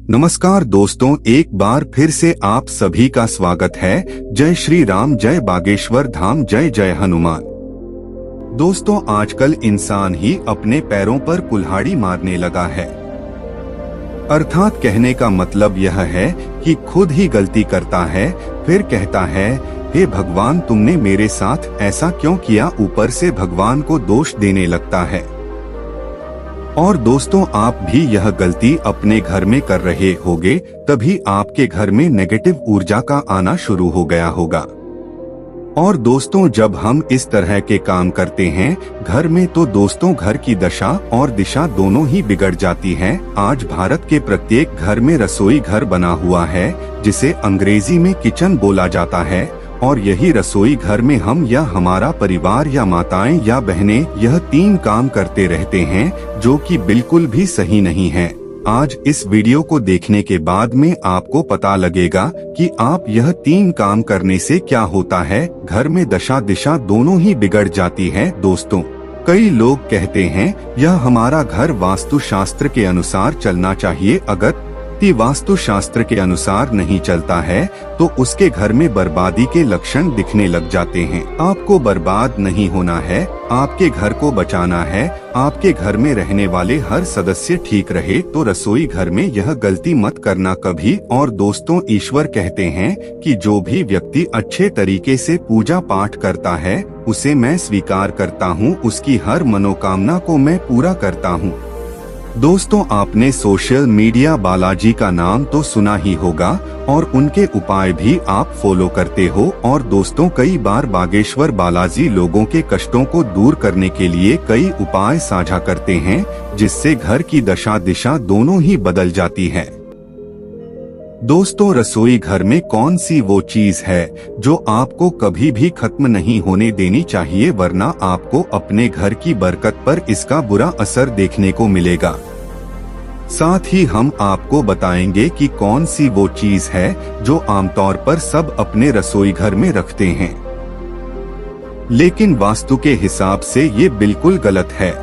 नमस्कार दोस्तों, एक बार फिर से आप सभी का स्वागत है। जय श्री राम, जय बागेश्वर धाम, जय जय हनुमान। दोस्तों, आजकल इंसान ही अपने पैरों पर कुल्हाड़ी मारने लगा है। अर्थात कहने का मतलब यह है कि खुद ही गलती करता है, फिर कहता है हे भगवान तुमने मेरे साथ ऐसा क्यों किया। ऊपर से भगवान को दोष देने लगता है। और दोस्तों, आप भी यह गलती अपने घर में कर रहे होंगे, तभी आपके घर में नेगेटिव ऊर्जा का आना शुरू हो गया होगा। और दोस्तों, जब हम इस तरह के काम करते हैं घर में, तो दोस्तों घर की दशा और दिशा दोनों ही बिगड़ जाती है। आज भारत के प्रत्येक घर में रसोई घर बना हुआ है, जिसे अंग्रेजी में किचन बोला जाता है। और यही रसोई घर में हम या हमारा परिवार या माताएं या बहनें यह 3 काम करते रहते हैं, जो कि बिल्कुल भी सही नहीं है। आज इस वीडियो को देखने के बाद में आपको पता लगेगा कि आप यह 3 काम करने से क्या होता है। घर में दशा दिशा दोनों ही बिगड़ जाती है। दोस्तों, कई लोग कहते हैं यह हमारा घर वास्तु शास्त्र के अनुसार चलना चाहिए। अगर वास्तु शास्त्र के अनुसार नहीं चलता है तो उसके घर में बर्बादी के लक्षण दिखने लग जाते हैं। आपको बर्बाद नहीं होना है, आपके घर को बचाना है। आपके घर में रहने वाले हर सदस्य ठीक रहे, तो रसोई घर में यह गलती मत करना कभी। और दोस्तों, ईश्वर कहते हैं कि जो भी व्यक्ति अच्छे तरीके से पूजा पाठ करता है उसे मैं स्वीकार करता हूँ, उसकी हर मनोकामना को मैं पूरा करता हूँ। दोस्तों, आपने सोशल मीडिया बालाजी का नाम तो सुना ही होगा और उनके उपाय भी आप फॉलो करते हो। और दोस्तों, कई बार बागेश्वर बालाजी लोगों के कष्टों को दूर करने के लिए कई उपाय साझा करते हैं, जिससे घर की दशा दिशा दोनों ही बदल जाती है। दोस्तों, रसोई घर में कौन सी वो चीज है जो आपको कभी भी खत्म नहीं होने देनी चाहिए, वरना आपको अपने घर की बरकत पर इसका बुरा असर देखने को मिलेगा। साथ ही हम आपको बताएंगे कि कौन सी वो चीज है जो आमतौर पर सब अपने रसोई घर में रखते हैं, लेकिन वास्तु के हिसाब से ये बिल्कुल गलत है।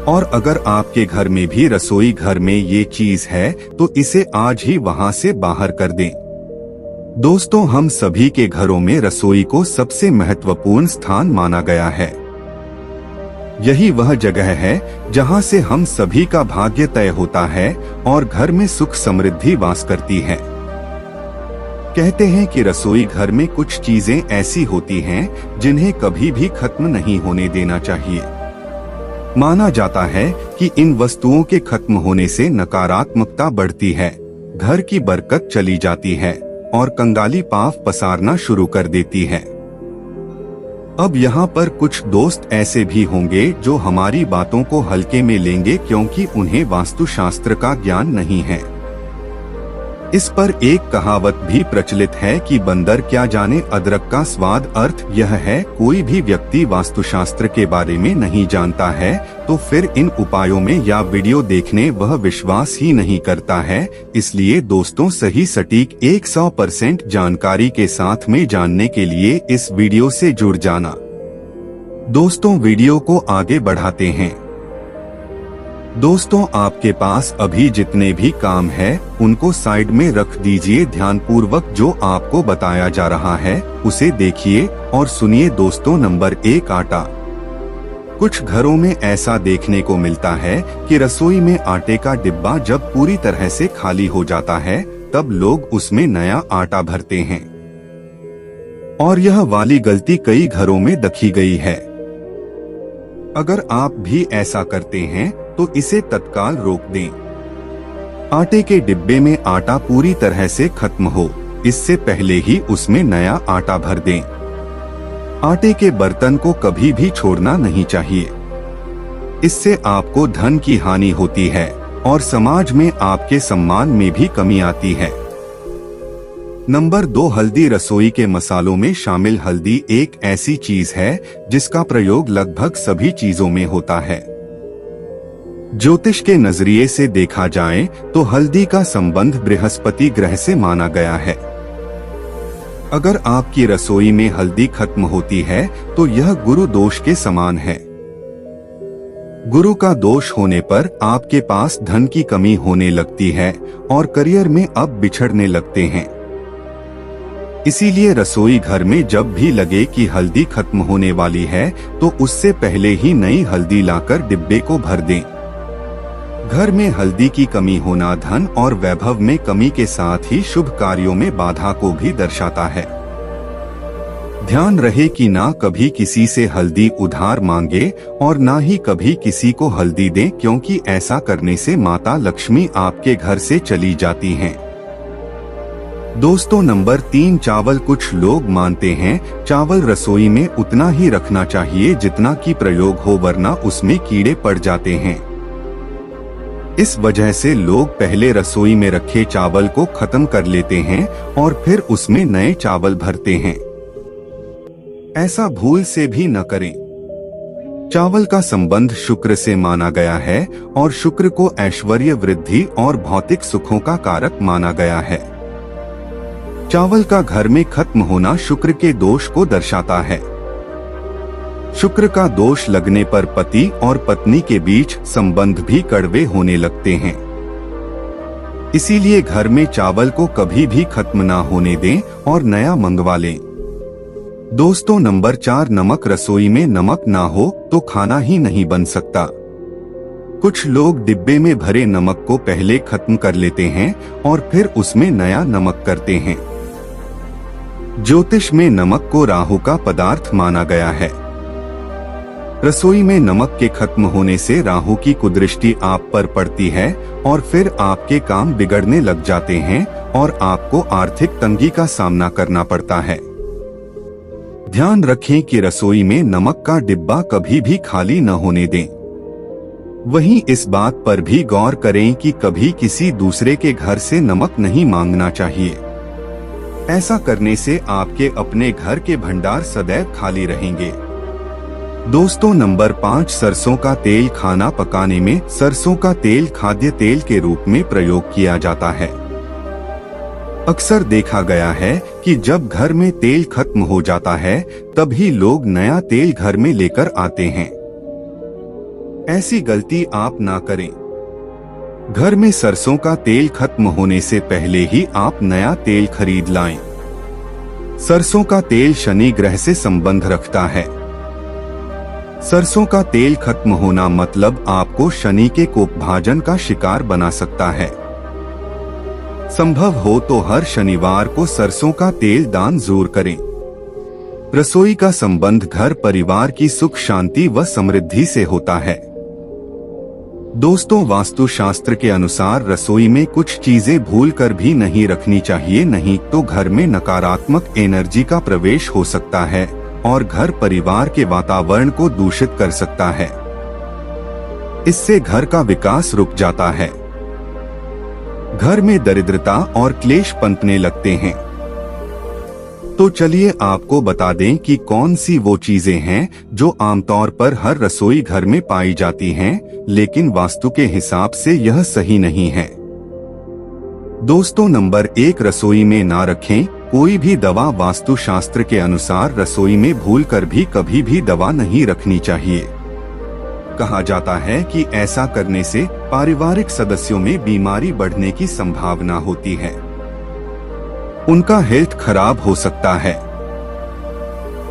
और अगर आपके घर में भी रसोई घर में ये चीज है तो इसे आज ही वहां से बाहर कर दें। दोस्तों, हम सभी के घरों में रसोई को सबसे महत्वपूर्ण स्थान माना गया है। यही वह जगह है जहां से हम सभी का भाग्य तय होता है और घर में सुख समृद्धि वास करती है। कहते हैं कि रसोई घर में कुछ चीजें ऐसी होती हैं जिन्हें कभी भी खत्म नहीं होने देना चाहिए। माना जाता है कि इन वस्तुओं के खत्म होने से नकारात्मकता बढ़ती है, घर की बरकत चली जाती है और कंगाली पाप पसारना शुरू कर देती है। अब यहाँ पर कुछ दोस्त ऐसे भी होंगे जो हमारी बातों को हल्के में लेंगे, क्योंकि उन्हें वास्तुशास्त्र का ज्ञान नहीं है। इस पर एक कहावत भी प्रचलित है कि बंदर क्या जाने अदरक का स्वाद। अर्थ यह है, कोई भी व्यक्ति वास्तुशास्त्र के बारे में नहीं जानता है तो फिर इन उपायों में या वीडियो देखने वह विश्वास ही नहीं करता है। इसलिए दोस्तों, सही सटीक 100% जानकारी के साथ में जानने के लिए इस वीडियो से जुड़ जाना। दोस्तों, वीडियो को आगे बढ़ाते हैं। दोस्तों, आपके पास अभी जितने भी काम है उनको साइड में रख दीजिए। ध्यानपूर्वक जो आपको बताया जा रहा है उसे देखिए और सुनिए। दोस्तों, नंबर 1, आटा। कुछ घरों में ऐसा देखने को मिलता है कि रसोई में आटे का डिब्बा जब पूरी तरह से खाली हो जाता है तब लोग उसमें नया आटा भरते हैं, और यह वाली गलती कई घरों में देखी गई है। अगर आप भी ऐसा करते हैं तो इसे तत्काल रोक दें। आटे के डिब्बे में आटा पूरी तरह से खत्म हो, इससे पहले ही उसमें नया आटा भर दें। आटे के बर्तन को कभी भी छोड़ना नहीं चाहिए, इससे आपको धन की हानि होती है और समाज में आपके सम्मान में भी कमी आती है। नंबर 2, हल्दी। रसोई के मसालों में शामिल हल्दी एक ऐसी चीज है जिसका प्रयोग लगभग सभी चीजों में होता है। ज्योतिष के नजरिए से देखा जाए तो हल्दी का संबंध बृहस्पति ग्रह से माना गया है। अगर आपकी रसोई में हल्दी खत्म होती है तो यह गुरु दोष के समान है। गुरु का दोष होने पर आपके पास धन की कमी होने लगती है और करियर में अब बिछड़ने लगते हैं। इसीलिए रसोई घर में जब भी लगे कि हल्दी खत्म होने वाली है तो उससे पहले ही नई हल्दी लाकर डिब्बे को भर दें। घर में हल्दी की कमी होना धन और वैभव में कमी के साथ ही शुभ कार्यों में बाधा को भी दर्शाता है। ध्यान रहे कि ना कभी किसी से हल्दी उधार मांगे और ना ही कभी किसी को हल्दी दें, क्योंकि ऐसा करने से माता लक्ष्मी आपके घर से चली जाती हैं। दोस्तों, नंबर 3, चावल। कुछ लोग मानते हैं चावल रसोई में उतना ही रखना चाहिए जितना कि प्रयोग हो, वरना उसमें कीड़े पड़ जाते हैं। इस वजह से लोग पहले रसोई में रखे चावल को खत्म कर लेते हैं और फिर उसमें नए चावल भरते हैं। ऐसा भूल से भी न करें। चावल का संबंध शुक्र से माना गया है और शुक्र को ऐश्वर्य वृद्धि और भौतिक सुखों का कारक माना गया है। चावल का घर में खत्म होना शुक्र के दोष को दर्शाता है। शुक्र का दोष लगने पर पति और पत्नी के बीच संबंध भी कड़वे होने लगते हैं। इसीलिए घर में चावल को कभी भी खत्म ना होने दें और नया मंगवा लें। दोस्तों, नंबर 4, नमक। रसोई में नमक ना हो तो खाना ही नहीं बन सकता। कुछ लोग डिब्बे में भरे नमक को पहले खत्म कर लेते हैं और फिर उसमें नया नमक करते हैं। ज्योतिष में नमक को राहु का पदार्थ माना गया है। रसोई में नमक के खत्म होने से राहु की कुदृष्टि आप पर पड़ती है और फिर आपके काम बिगड़ने लग जाते हैं और आपको आर्थिक तंगी का सामना करना पड़ता है। ध्यान रखें कि रसोई में नमक का डिब्बा कभी भी खाली न होने दें। वहीं इस बात पर भी गौर करें कि कभी किसी दूसरे के घर से नमक नहीं मांगना चाहिए। ऐसा करने से आपके अपने घर के भंडार सदैव खाली रहेंगे। दोस्तों, नंबर 5, सरसों का तेल। खाना पकाने में सरसों का तेल खाद्य तेल के रूप में प्रयोग किया जाता है। अक्सर देखा गया है कि जब घर में तेल खत्म हो जाता है तभी लोग नया तेल घर में लेकर आते हैं। ऐसी गलती आप ना करें। घर में सरसों का तेल खत्म होने से पहले ही आप नया तेल खरीद लाएं। सरसों का तेल शनि ग्रह से संबंध रखता है। सरसों का तेल खत्म होना मतलब आपको शनि के कोपभाजन का शिकार बना सकता है। संभव हो तो हर शनिवार को सरसों का तेल दान जरूर करें। रसोई का संबंध घर परिवार की सुख शांति व समृद्धि से होता है। दोस्तों, वास्तुशास्त्र के अनुसार रसोई में कुछ चीजें भूल कर भी नहीं रखनी चाहिए, नहीं तो घर में नकारात्मक एनर्जी का प्रवेश हो सकता है और घर परिवार के वातावरण को दूषित कर सकता है। इससे घर का विकास रुक जाता है। घर में दरिद्रता और क्लेश पनपने लगते हैं। तो चलिए आपको बता दें कि कौन सी वो चीजें हैं जो आमतौर पर हर रसोई घर में पाई जाती हैं, लेकिन वास्तु के हिसाब से यह सही नहीं है। दोस्तों, नंबर 1, रसोई में ना रखें कोई भी दवा। वास्तुशास्त्र के अनुसार रसोई में भूलकर भी कभी भी दवा नहीं रखनी चाहिए। कहा जाता है कि ऐसा करने से पारिवारिक सदस्यों में बीमारी बढ़ने की संभावना होती है। उनका हेल्थ खराब हो सकता है।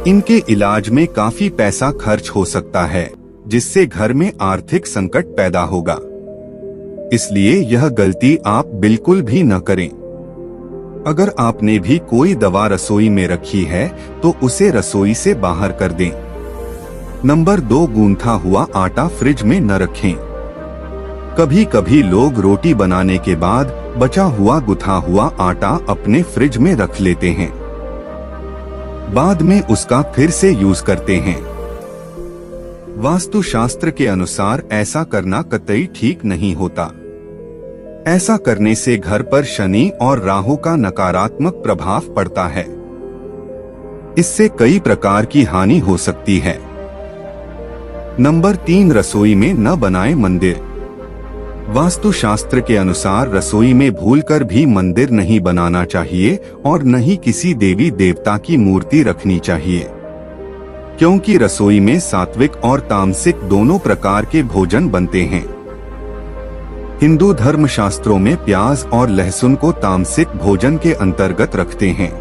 इनके इलाज में काफी पैसा खर्च हो सकता है, जिससे घर में आर्थिक संकट पैदा होगा। इसलिए यह गलती आप बिल्कुल भी न करें। अगर आपने भी कोई दवा रसोई में रखी है तो उसे रसोई से बाहर कर दें। नंबर 2, गूंथा हुआ आटा फ्रिज में न रखें। कभी कभी लोग रोटी बनाने के बाद बचा हुआ गुथा हुआ आटा अपने फ्रिज में रख लेते हैं, बाद में उसका फिर से यूज करते हैं। वास्तुशास्त्र के अनुसार ऐसा करना कतई ठीक नहीं होता। ऐसा करने से घर पर शनि और राहु का नकारात्मक प्रभाव पड़ता है। इससे कई प्रकार की हानि हो सकती है। नंबर 3, रसोई में न बनाएं मंदिर। वास्तुशास्त्र के अनुसार रसोई में भूलकर भी मंदिर नहीं बनाना चाहिए और न ही किसी देवी देवता की मूर्ति रखनी चाहिए। क्योंकि रसोई में सात्विक और तामसिक दोनों प्रकार के भोजन बनते हैं। हिंदू धर्मशास्त्रों में प्याज और लहसुन को तामसिक भोजन के अंतर्गत रखते हैं।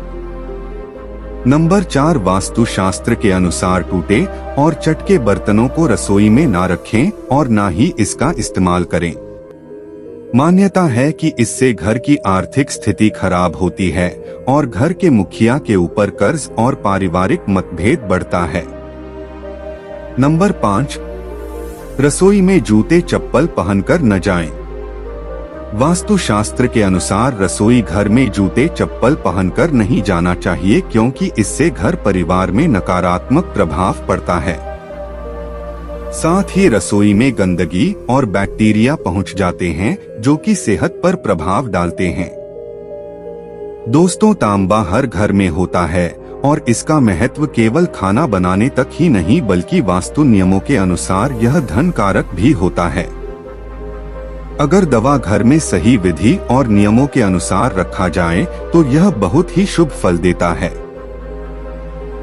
नंबर 4, वास्तुशास्त्र के अनुसार टूटे और चटके बर्तनों को रसोई में ना रखें और ना ही इसका इस्तेमाल करें। मान्यता है कि इससे घर की आर्थिक स्थिति खराब होती है और घर के मुखिया के ऊपर कर्ज और पारिवारिक मतभेद बढ़ता है। नंबर 5, रसोई में जूते चप्पल पहनकर न जाएं। वास्तुशास्त्र के अनुसार रसोई घर में जूते चप्पल पहनकर नहीं जाना चाहिए, क्योंकि इससे घर परिवार में नकारात्मक प्रभाव पड़ता है। साथ ही रसोई में गंदगी और बैक्टीरिया पहुंच जाते हैं, जो कि सेहत पर प्रभाव डालते हैं। दोस्तों, तांबा हर घर में होता है और इसका महत्व केवल खाना बनाने तक ही नहीं बल्कि वास्तु नियमों के अनुसार यह धन कारक भी होता है। अगर दवा घर में सही विधि और नियमों के अनुसार रखा जाए तो यह बहुत ही शुभ फल देता है।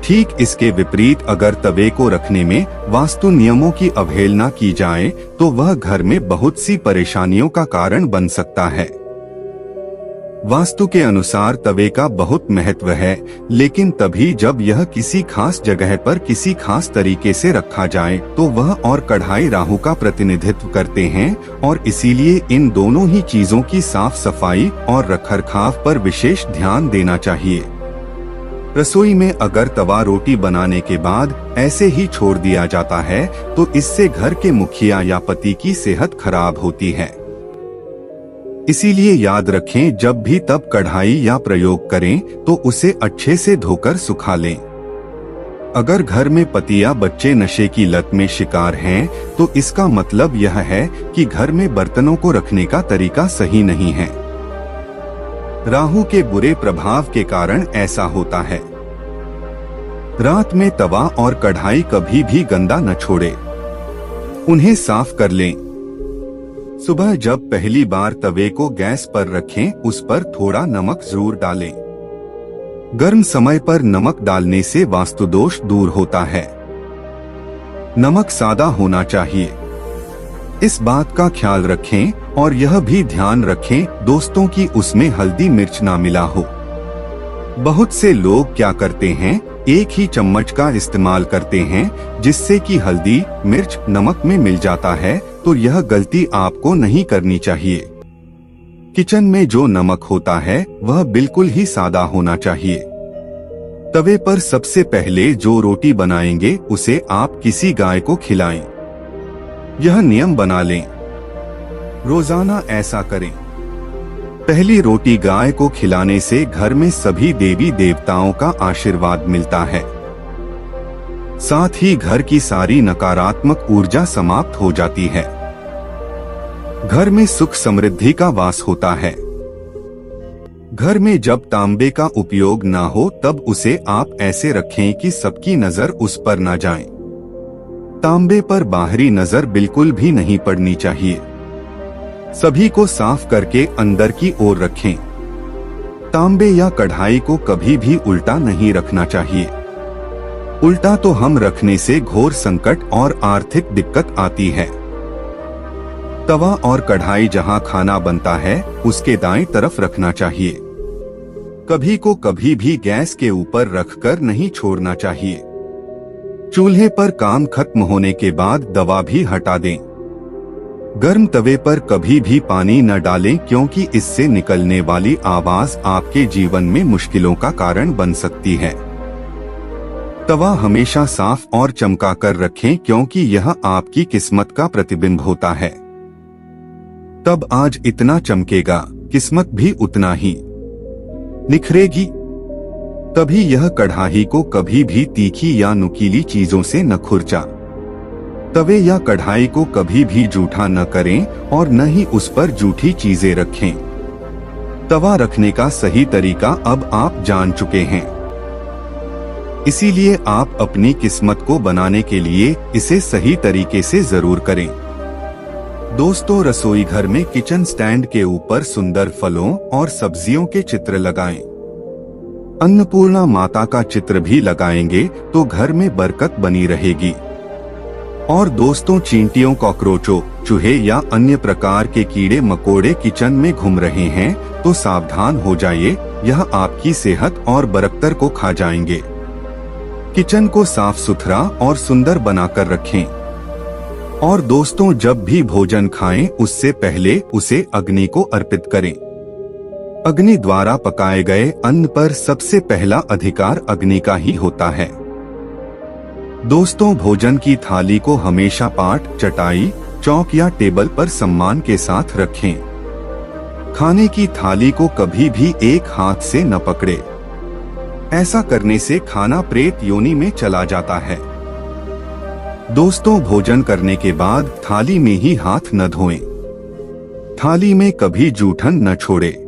ठीक इसके विपरीत अगर तवे को रखने में वास्तु नियमों की अवहेलना की जाए तो वह घर में बहुत सी परेशानियों का कारण बन सकता है। वास्तु के अनुसार तवे का बहुत महत्व है, लेकिन तभी जब यह किसी खास जगह पर किसी खास तरीके से रखा जाए तो वह और कढ़ाई राहु का प्रतिनिधित्व करते हैं और इसीलिए इन दोनों ही चीजों की साफ सफाई और रखरखाव पर विशेष ध्यान देना चाहिए। रसोई में अगर तवा रोटी बनाने के बाद ऐसे ही छोड़ दिया जाता है तो इससे घर के मुखिया या पति की सेहत खराब होती है। इसीलिए याद रखें, जब भी तब कढ़ाई या प्रयोग करें तो उसे अच्छे से धोकर सुखा लें। अगर घर में पति या बच्चे नशे की लत में शिकार हैं तो इसका मतलब यह है कि घर में बर्तनों को रखने का तरीका सही नहीं है। राहु के बुरे प्रभाव के कारण ऐसा होता है। रात में तवा और कढ़ाई कभी भी गंदा न छोड़े, उन्हें साफ कर लें। सुबह जब पहली बार तवे को गैस पर रखें, उस पर थोड़ा नमक जरूर डालें। गर्म समय पर नमक डालने से वास्तु दोष दूर होता है। नमक सादा होना चाहिए, इस बात का ख्याल रखें और यह भी ध्यान रखें दोस्तों कि उसमें हल्दी मिर्च ना मिला हो। बहुत से लोग क्या करते हैं, एक ही चम्मच का इस्तेमाल करते हैं जिससे कि हल्दी मिर्च नमक में मिल जाता है, तो यह गलती आपको नहीं करनी चाहिए। किचन में जो नमक होता है वह बिल्कुल ही सादा होना चाहिए। तवे पर सबसे पहले जो रोटी बनाएंगे उसे आप किसी गाय को खिलाएं। यह नियम बना लें, रोजाना ऐसा करें। पहली रोटी गाय को खिलाने से घर में सभी देवी देवताओं का आशीर्वाद मिलता है। साथ ही घर की सारी नकारात्मक ऊर्जा समाप्त हो जाती है। घर में सुख समृद्धि का वास होता है। घर में जब तांबे का उपयोग ना हो तब उसे आप ऐसे रखें कि सबकी नजर उस पर ना जाए। तांबे पर बाहरी नजर बिल्कुल भी नहीं पड़नी चाहिए। सभी को साफ करके अंदर की ओर रखें। तांबे या कढ़ाई को कभी भी उल्टा नहीं रखना चाहिए। उल्टा तो हम रखने से घोर संकट और आर्थिक दिक्कत आती है। तवा और कढ़ाई जहां खाना बनता है उसके दाएं तरफ रखना चाहिए। कभी को कभी भी गैस के ऊपर रखकर नहीं छोड़ना चाहिए। चूल्हे पर काम खत्म होने के बाद दवा भी हटा दें। गर्म तवे पर कभी भी पानी न डालें, क्योंकि इससे निकलने वाली आवाज आपके जीवन में मुश्किलों का कारण बन सकती है। तवा हमेशा साफ और चमकाकर रखें, क्योंकि यह आपकी किस्मत का प्रतिबिंब होता है। तब आज इतना चमकेगा, किस्मत भी उतना ही निखरेगी। तभी यह कढ़ाई को कभी भी तीखी या नुकीली चीजों से न खुरचा। तवे या कढ़ाई को कभी भी जूठा न करें और न ही उस पर जूठी चीजें रखें। तवा रखने का सही तरीका अब आप जान चुके हैं। इसीलिए आप अपनी किस्मत को बनाने के लिए इसे सही तरीके से जरूर करें। दोस्तों, रसोई घर में किचन स्टैंड के ऊपर सुंदर फलों और सब्जियों के चित्र लगाएं। अन्नपूर्णा माता का चित्र भी लगाएंगे तो घर में बरकत बनी रहेगी। और दोस्तों, चींटियों, कॉकरोचों, चूहे या अन्य प्रकार के कीड़े मकोड़े किचन में घूम रहे हैं तो सावधान हो जाइए, यह आपकी सेहत और बरकत को खा जाएंगे। किचन को साफ सुथरा और सुंदर बनाकर रखें। और दोस्तों, जब भी भोजन खाएं उससे पहले उसे अग्नि को अर्पित करें। अग्नि द्वारा पकाए गए अन्न पर सबसे पहला अधिकार अग्नि का ही होता है। दोस्तों, भोजन की थाली को हमेशा पाट, चटाई, चौक या टेबल पर सम्मान के साथ रखें। खाने की थाली को कभी भी एक हाथ से न पकड़े। ऐसा करने से खाना प्रेत योनि में चला जाता है। दोस्तों, भोजन करने के बाद थाली में ही हाथ न धोएं। थाली में कभी जूठन न छोड़े।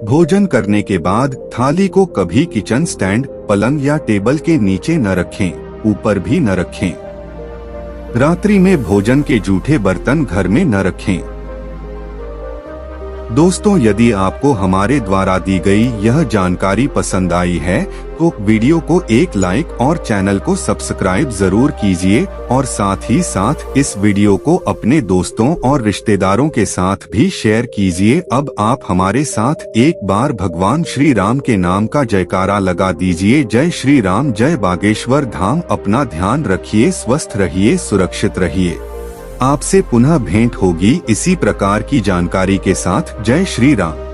भोजन करने के बाद थाली को कभी किचन स्टैंड, पलंग या टेबल के नीचे न रखें, ऊपर भी न रखें। रात्रि में भोजन के जूठे बर्तन घर में न रखें। दोस्तों, यदि आपको हमारे द्वारा दी गई यह जानकारी पसंद आई है तो वीडियो को एक लाइक और चैनल को सब्सक्राइब जरूर कीजिए और साथ ही साथ इस वीडियो को अपने दोस्तों और रिश्तेदारों के साथ भी शेयर कीजिए। अब आप हमारे साथ एक बार भगवान श्री राम के नाम का जयकारा लगा दीजिए। जय श्री राम, जय बागेश्वर धाम। अपना ध्यान रखिए, स्वस्थ रहिए, सुरक्षित रहिए। आपसे पुनः भेंट होगी इसी प्रकार की जानकारी के साथ। जय श्री राम।